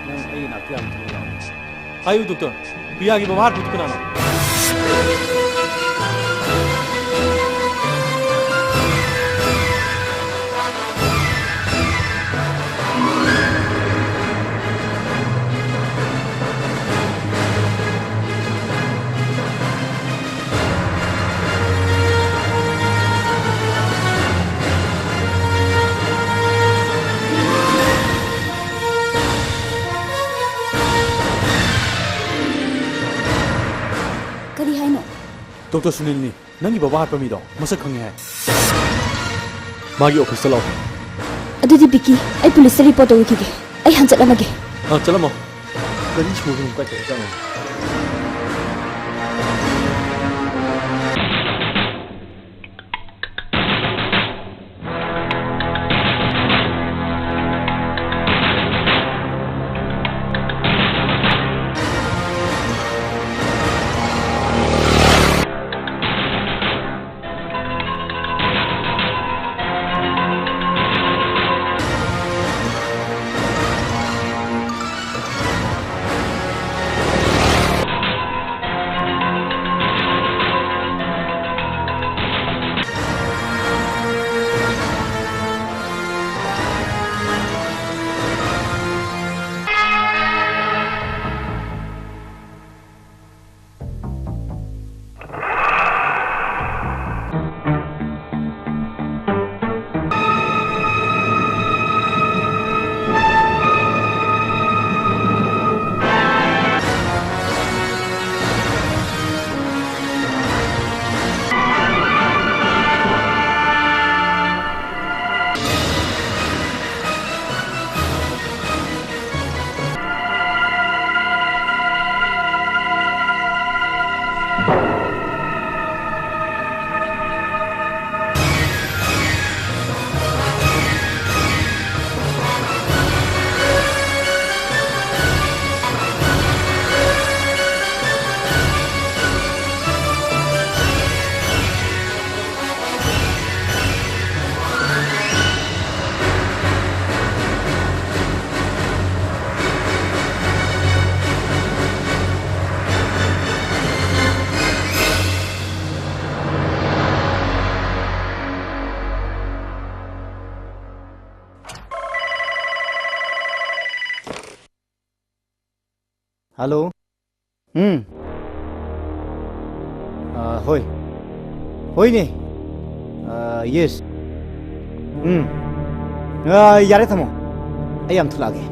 ꯅꯪ ꯑꯩ ꯅꯥꯛꯇ ꯌꯥꯝ ꯊꯨꯅ ꯂꯥꯛꯑꯣ ꯍꯥꯏꯌꯨ ꯗꯣꯛꯇꯔ ꯄꯤꯌꯥꯒꯤ ꯕꯕꯥ ꯍꯥꯠꯄꯗꯨ ꯀꯅꯥꯅꯣ ꯀꯔꯤ ꯍꯥꯏꯅꯣ ꯗꯣꯛꯇꯔ ꯁꯨꯅꯤꯜꯅꯤ ꯅꯪꯒꯤ ꯕꯕꯥ ꯍꯥꯠꯄ ꯃꯤꯗꯣ ꯃꯁꯛ ꯈꯪꯉꯦ ꯍꯥꯏ ꯃꯥꯒꯤ ꯑꯣꯐꯤꯁꯇ ꯂꯥꯛꯑꯣ ꯑꯗꯨꯗꯤ ꯕꯤꯀꯤ ꯑꯩ ꯄꯨꯂꯤꯁꯇ ꯔꯤꯄꯣꯔꯠ ꯇꯧꯈꯤꯒꯦ ꯑꯩ ꯍꯟꯖꯠꯂꯝꯃꯒꯦ ꯆꯠꯂꯝꯃꯣ ꯒꯥꯔꯤ ꯁꯣꯔꯨꯝ ꯀꯥꯏꯗ ꯆꯪꯉꯣ हेलो होय होयने येस यारे थमो अय आम थुलागे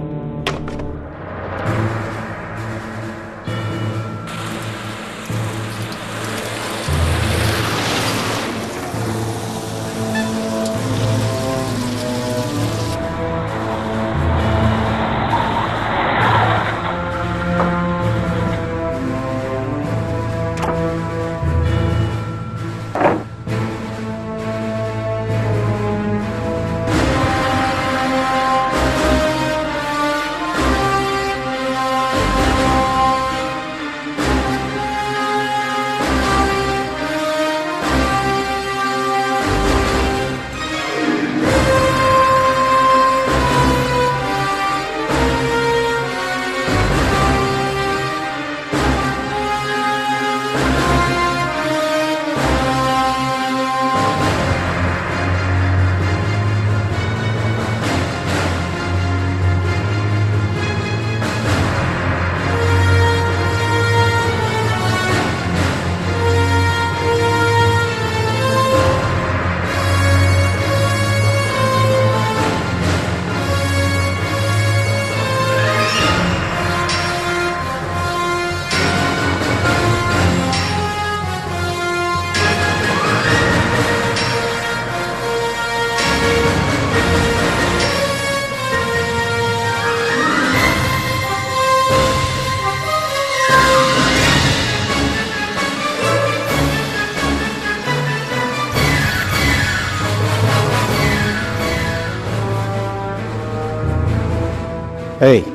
Hey,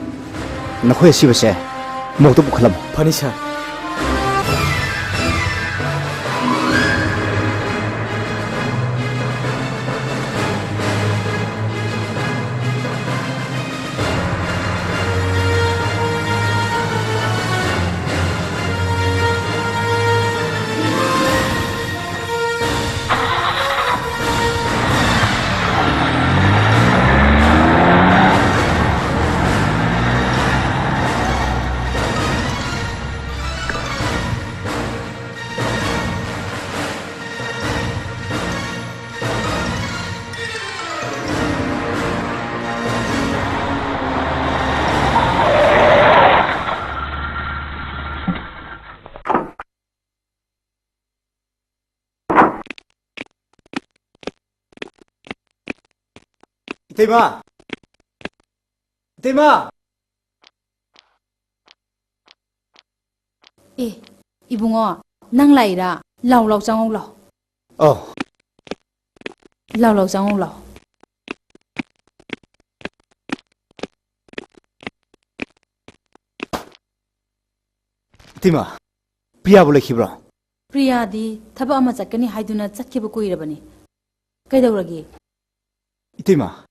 nakhoi si base mo to bukhalam funny sir Tema! Tema! Eh, ibungo, nang laira, lau changong lau. Oh, Lau changong lau. Tema! Priya boleh kibra. Priya di, thaba ama chakani haiduna chakhiba kuirabani. Kaidauragi? Tema!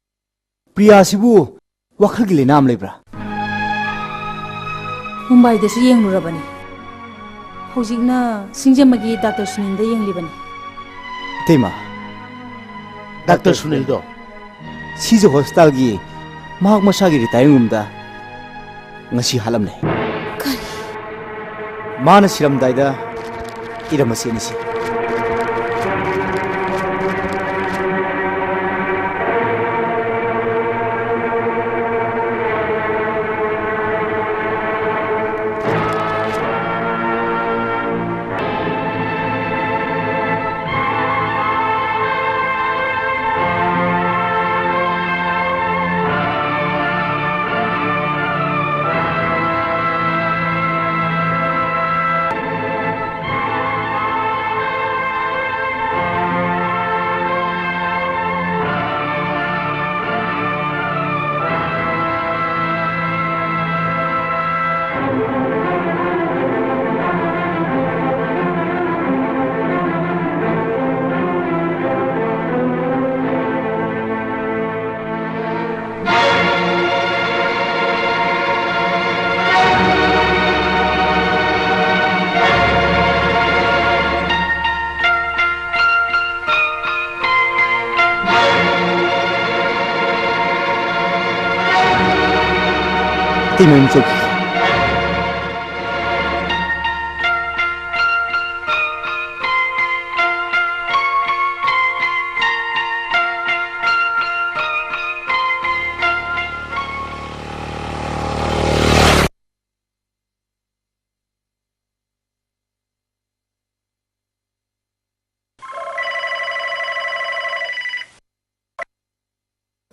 Priya sibu wakhal gile naam lebra. Mumbai dasu yenglurabani. Hojikna Singjamagi Dr. Sunil da yenglibani. Tema! Dr. Sunil do. Sijo hospital gi mahak masagi retiring room da ngasi halam ne. Kari? Mana siram daida iramasi nisi. Tema muncul.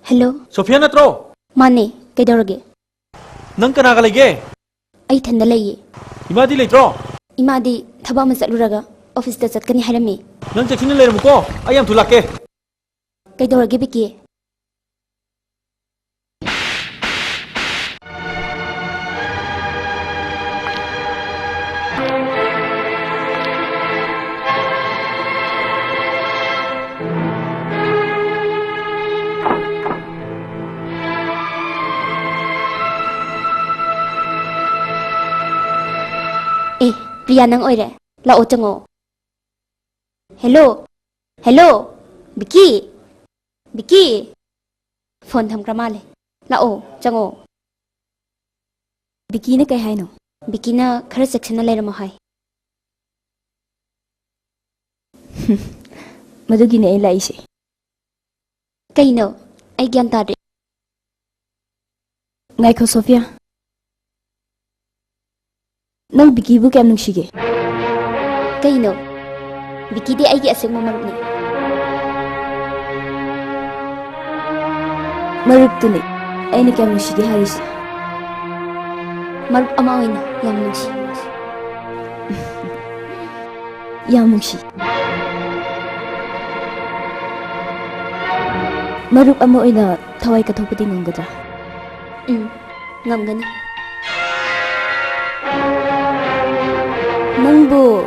Hello? Sophia natro. Mane, kaidauragi? Nang kana ka lege? Ay thanda layi. Imadi leitro. Imadi thaba ama chatluraga office da chatkani harami. Nang chakhin leiram ko. Ayam thulake. Kaidauragi Vicky? Eh, Priya nang oire. Lao chango. Hello? Hello? Vicky? Vicky? Phone thamkra male. Lao chango. Vicky na kay hay no? Vicky na khara section na leiramo hay. Madugine ay laisi. Kaino? Ay gyan tari. Ngay ko Sophia. Nang Vicky bu kayam nungshige? Kaino? Vicky di ay asing mo marupni. Marup tu ni. Ay ni kayam nungshige haris. Marup ama oy na. Yam nungshi. Yam nungshi. Marup ama oy na thawai kathopati ngamgadra. Ngamgani. Nangbu